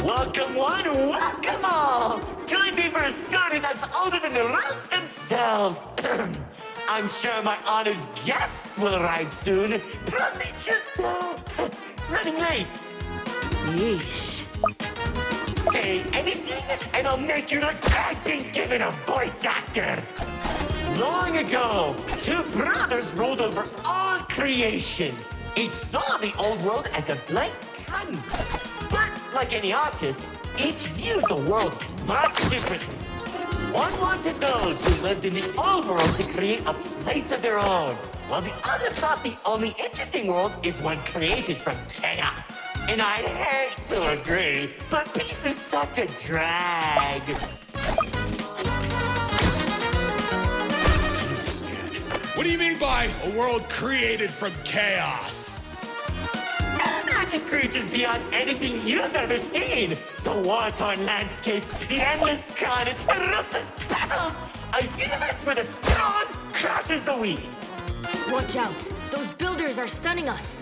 Welcome one, welcome all! Join me for a story that's older than the roads themselves. I'm sure my honored guests will arrive soon. Probably just, running late. Yeesh. Say anything and I'll make you regret being given a voice actor. Long ago, two brothers ruled over all creation. Each saw the old world as a blank canvas. But like any artist, each viewed the world much differently. One wanted those who lived in the old world to create a place of their own, while the other thought the only interesting world is one created from chaos. And I'd hate to agree, but peace is such a drag. What do you mean by a world created from chaos? Imagine creatures beyond anything you've ever seen. The war-torn landscapes, the endless carnage, the ruthless battles. A universe where the strong crushes the weak. Watch out. Those builders are stunning us.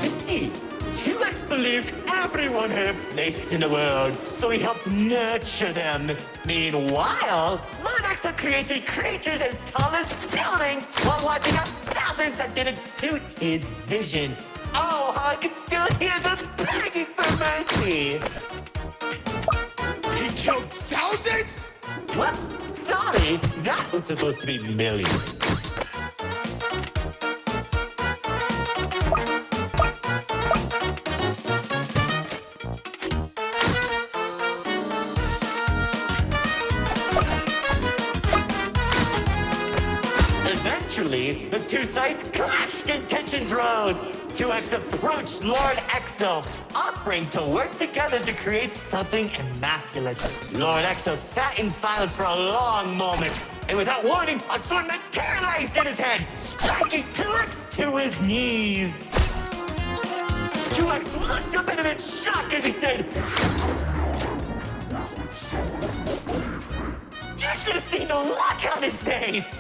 You see, 2X believed everyone had a place in the world, so he helped nurture them. Meanwhile, Lord Exo created creatures as tall as buildings while wiping out thousands that didn't suit his vision. Oh, how I can still hear them begging for mercy. He killed thousands? Whoops, sorry. That was supposed to be millions. Eventually, the two sides clashed and tensions rose. 2X approached Lord Exo, offering to work together to create something immaculate. Lord Exo sat in silence for a long moment, and without warning, a sword materialized in his hand, striking 2X to his knees. 2X looked up at him in shock as he said, "You should have seen the look on his face!"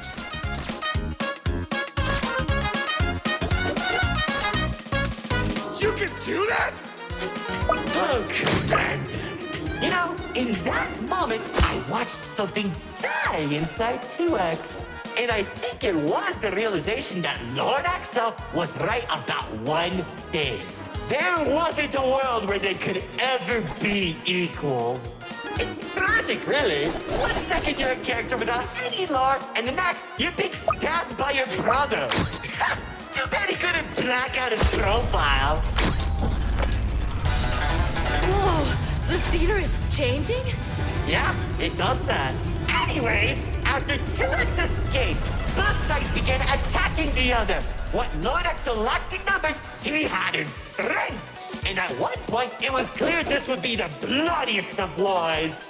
You can do that? Oh, Commander. You know, in that moment, I watched something die inside 2X. And I think it was the realization that Lord Exo was right about one thing. There wasn't a world where they could ever be equals. It's tragic, really. One second you're a character without any lore, and the next you're being stabbed by your brother. Too bad he couldn't black out his profile. Whoa, the theater is changing? Yeah, it does that. Anyways, after 2X escaped, both sides began attacking the other. What Lord Exo lacked in numbers, he had in strength. And at one point, it was clear this would be the bloodiest of wars.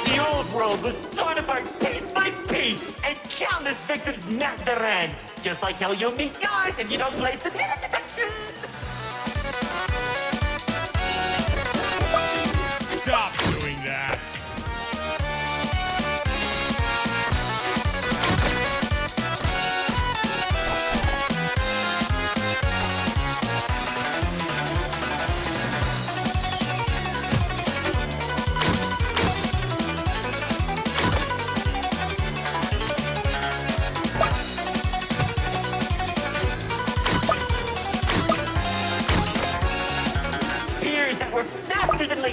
The old world was torn apart piece by piece, and countless victims met their end. Just like how you'll meet yours if you don't play some hidden detection. Stop doing that.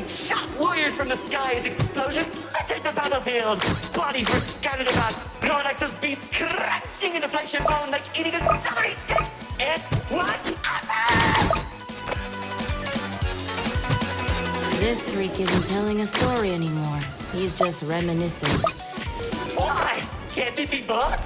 Shot warriors from the sky as explosions littered the battlefield. Bodies were scattered about. Lord Exo's beast crunching into flesh and bone like eating a celery stick. It was awesome! This freak isn't telling a story anymore. He's just reminiscing. What? Can't it be both?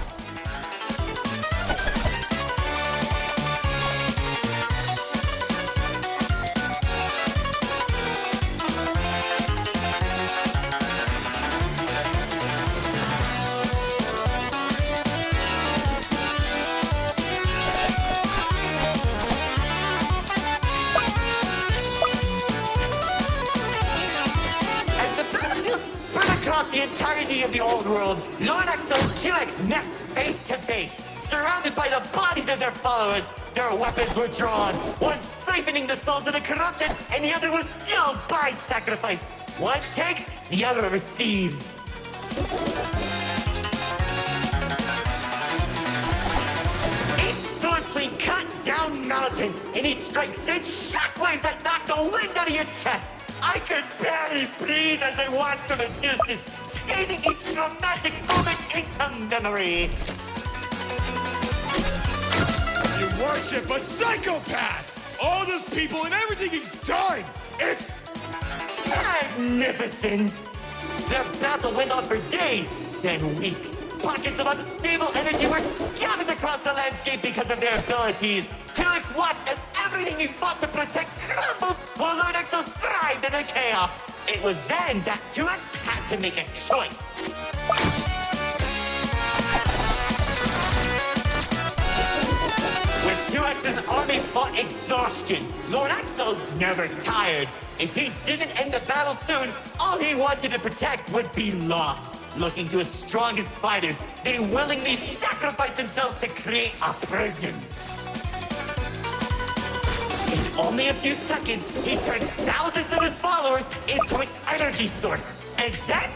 field spread across the entirety of the old world, Lord Exo and 2X met face to face. Surrounded by the bodies of their followers, their weapons were drawn. One siphoning the souls of the corrupted, and the other was fueled by sacrifice. One takes, the other receives. Each sword swing cut down mountains, and each strike sent shockwaves that knocked the wind out of your chest. I could barely breathe as I watched from a distance, staining each dramatic moment into memory. You worship a psychopath! All those people and everything he's done! It's magnificent! Their battle went on for days, then weeks. Pockets of unstable energy were scattered across the landscape because of their abilities. 2X watched as everything he fought to protect crumbled, while Lord Exo thrived in the chaos. It was then that 2X had to make a choice. When 2X's army fought exhaustion, Lord Exo's never tired. If he didn't end the battle soon, all he wanted to protect would be lost. Looking to his strongest fighters, they willingly sacrificed themselves to create a prison. In only a few seconds, he turned thousands of his followers into an energy source. And then...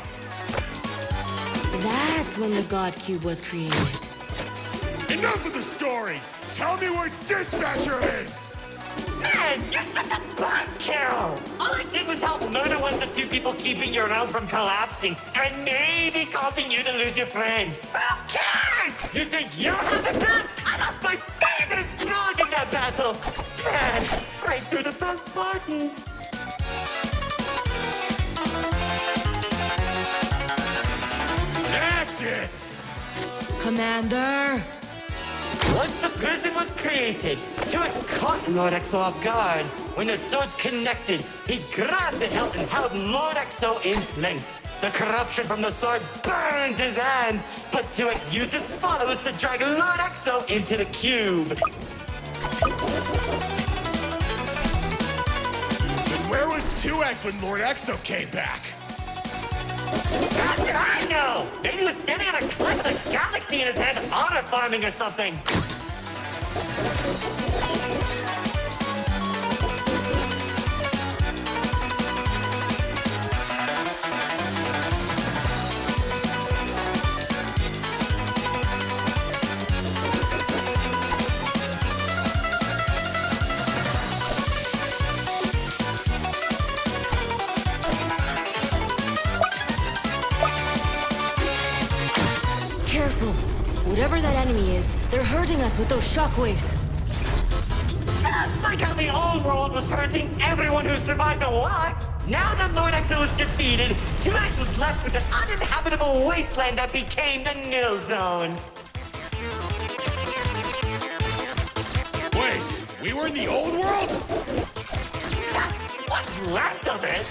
That's when the God Cube was created. enough of the stories! Tell me where Dispatcher is! Man, you're such a buzzkill! All I did was help murder one of the two people keeping your realm from collapsing, and maybe causing you to lose your friend. Who cares? You think you have it bad? I lost my favorite frog in that battle! Man, right through the best parties. That's it! Commander! Once the prison was created, 2X caught Lord Exo off guard. When the swords connected, he grabbed the hilt and held Lord Exo in place. The corruption from the sword burned his hands, but 2X used his followers to drag Lord Exo into the cube. But where was 2X when Lord Exo came back? How should I know? Maybe he was standing on a cliff with a galaxy in his hand, honor farming or something. Careful. Whatever that enemy is, they're hurting us with those shockwaves. Just like how the old world was hurting everyone who survived the war, now that Lord Exo was defeated, 2X was left with an uninhabitable wasteland that became the Nil Zone. Wait, we were in the old world? What's left of it?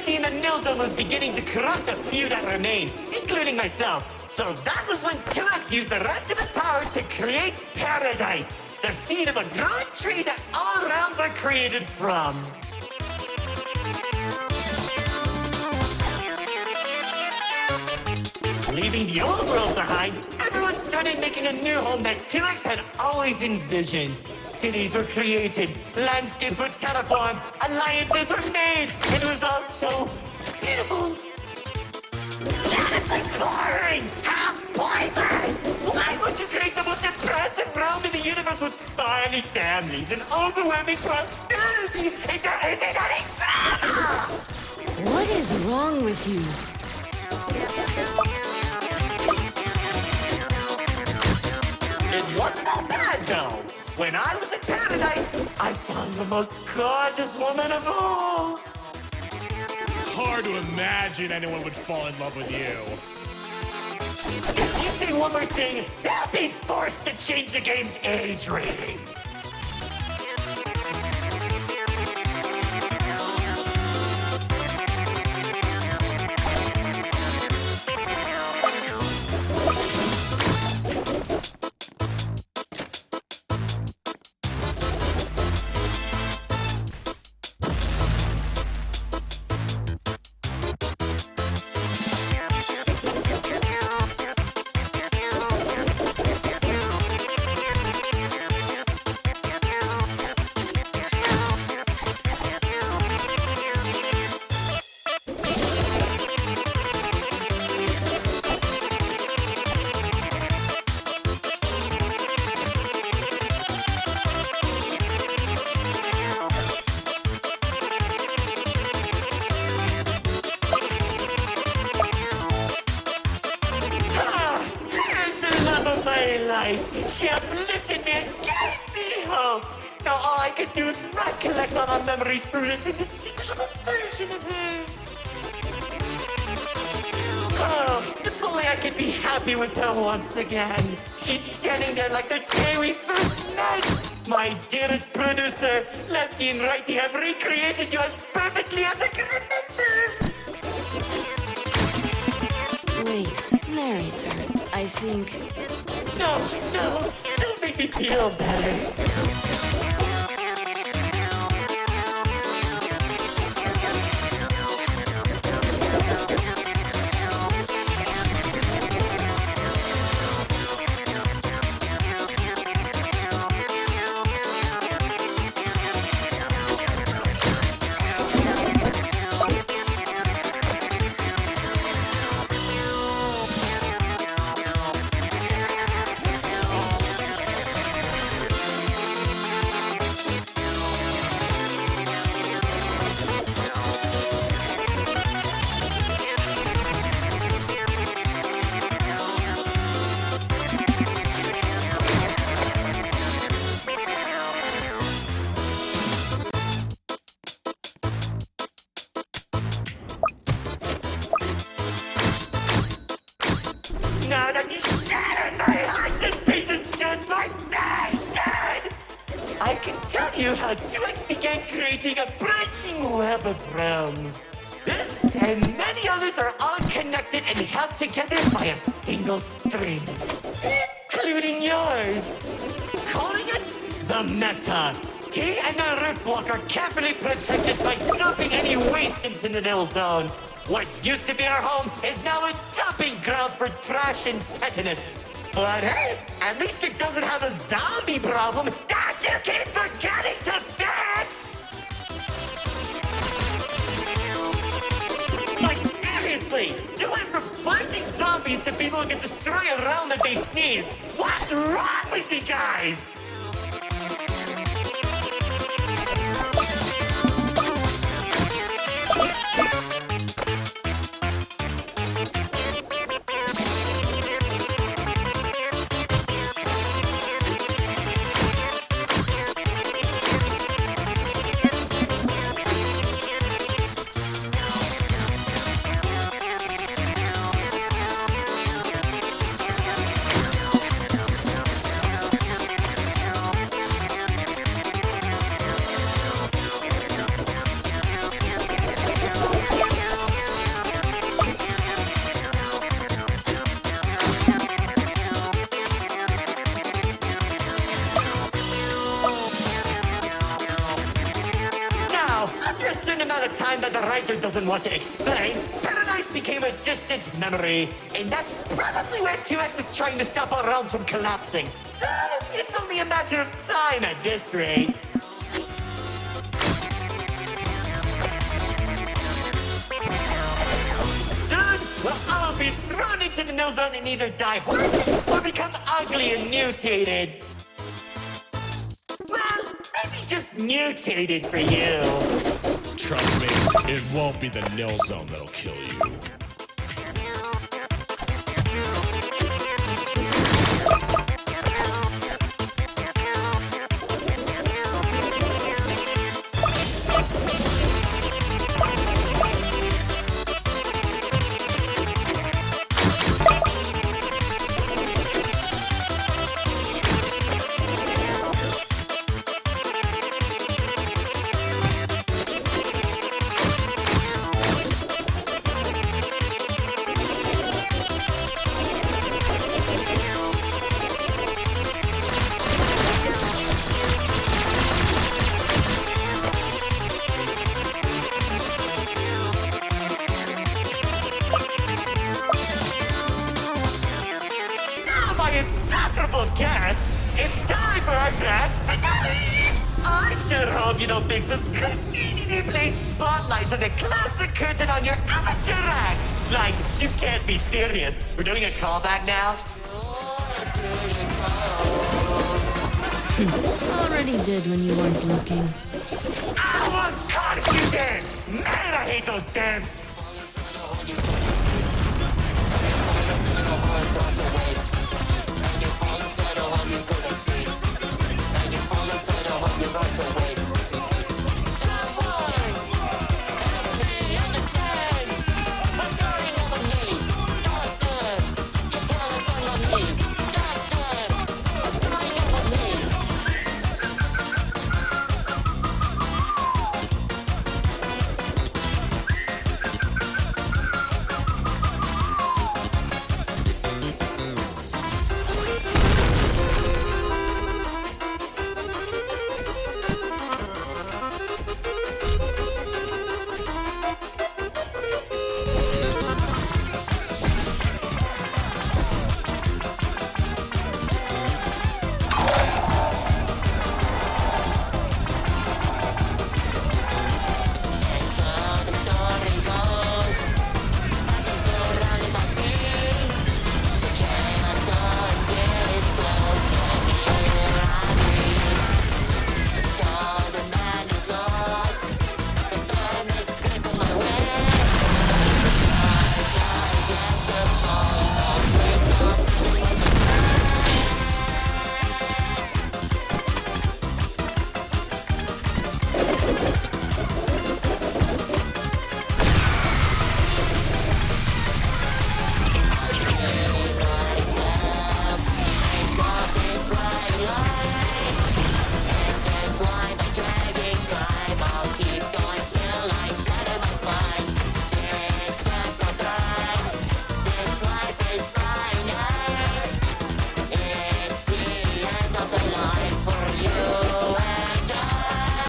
In the Nil Zone was beginning to corrupt the few that remained, including myself. So that was when 2X used the rest of his power to create Paradise, the seed of a growing tree that all realms are created from. Leaving the old world behind, everyone started making a new home that 2X had always envisioned. Cities were created, landscapes were terraformed, alliances were made, and it was all so beautiful. Honestly boring! How pointless! Why would you create the most impressive realm in the universe with spiraling families and overwhelming prosperity if there isn't any drama? What is wrong with you? It wasn't that bad, though. When I was at Paradise, I found the most gorgeous woman of all. Hard to imagine anyone would fall in love with you. If you say one more thing, they'll be forced to change the game's age rating. no. Now all I can do is recollect all our memories through this indistinguishable version of her. Oh, if only I could be happy with her once again. She's standing there like the day we first met. My dearest producer, lefty and righty have recreated you as perfectly as I can remember. Wait, narrator. I think... No, don't make me feel better. Now that you shattered my heart in pieces just like they did! I can tell you how 2X began creating a branching web of realms. This and many others are all connected and held together by a single string, including yours. Calling it the Meta. He and the Riftwalker are carefully protected by dumping any waste into the Nil Zone. What used to be our home is now a dumping ground for trash and tetanus. But hey, at least it doesn't have a zombie problem that you keep forgetting to fix! Like seriously, you went from fighting zombies to people who can destroy a realm that they sneeze. What's wrong with you guys? Time that the writer doesn't want to explain, Paradise became a distant memory, and that's probably where 2X is trying to stop our realms from collapsing. It's only a matter of time at this rate. Soon, we'll all be thrown into the Nil Zone and either die horribly or become ugly and mutated. Well, maybe just mutated for you. Trust me, it won't be the Nil Zone that'll kill you. Guests, it's time for our grand finale! I sure hope you don't fix those conveniently placed spotlights as I close the curtain on your amateur act! Like, you can't be serious. We're doing a callback now? Already did when you weren't looking. Oh, of course you did! Man, I hate those devs!